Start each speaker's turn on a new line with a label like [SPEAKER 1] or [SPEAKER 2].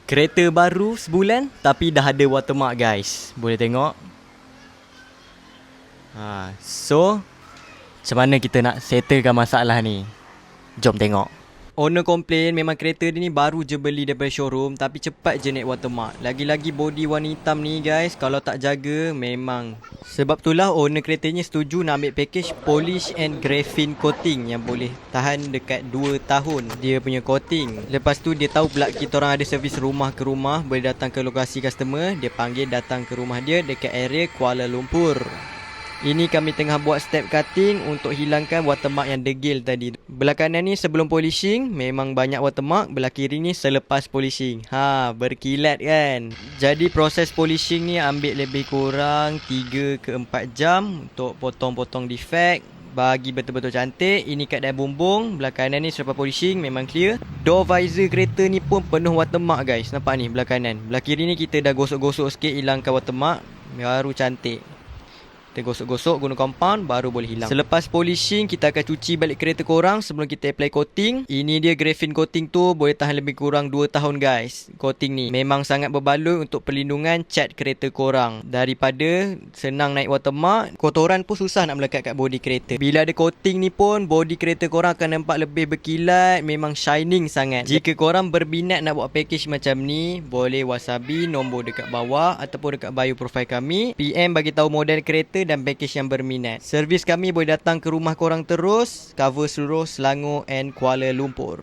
[SPEAKER 1] Kereta baru sebulan tapi dah ada watermark guys. Boleh tengok. So macam mana kita nak settlekan masalah ni? Jom tengok. Owner komplain memang kereta dia ni baru je beli daripada showroom tapi cepat je naik watermark. Lagi-lagi body warna hitam ni guys, kalau tak jaga memang. Sebab itulah owner kereta ni setuju nak ambil package polish and graphene coating yang boleh tahan dekat 2 tahun dia punya coating. Lepas tu dia tahu pula kita orang ada servis rumah ke rumah, boleh datang ke lokasi customer, dia panggil datang ke rumah dia dekat area Kuala Lumpur. Ini kami tengah buat step cutting untuk hilangkan watermark yang degil tadi. Belah kanan ni sebelum polishing memang banyak watermark, belah kiri ni selepas polishing. Berkilat kan. Jadi proses polishing ni ambil lebih kurang 3 ke 4 jam untuk potong-potong defect, bagi betul-betul cantik. Ini keadaan bumbung. Belah kanan ni selepas polishing memang clear. Door visor kereta ni pun penuh watermark guys. Nampak ni belah kanan. Belah kiri ni kita dah gosok-gosok sikit, hilangkan watermark. Baru cantik. Kita gosok-gosok guna compound baru boleh hilang. Selepas polishing kita akan cuci balik kereta korang sebelum kita apply coating. Ini dia graphene coating tu, boleh tahan lebih kurang 2 tahun guys. Coating ni memang sangat berbaloi untuk perlindungan cat kereta korang. Daripada senang naik watermark, kotoran pun susah nak melekat kat bodi kereta. Bila ada coating ni pun bodi kereta korang akan nampak lebih berkilat, memang shining sangat. Jika korang berminat nak buat package macam ni, boleh wasabi nombor dekat bawah ataupun dekat bio profile kami. PM bagi tahu model kereta dan package yang berminat. Servis kami boleh datang ke rumah korang terus, cover seluruh Selangor and Kuala Lumpur.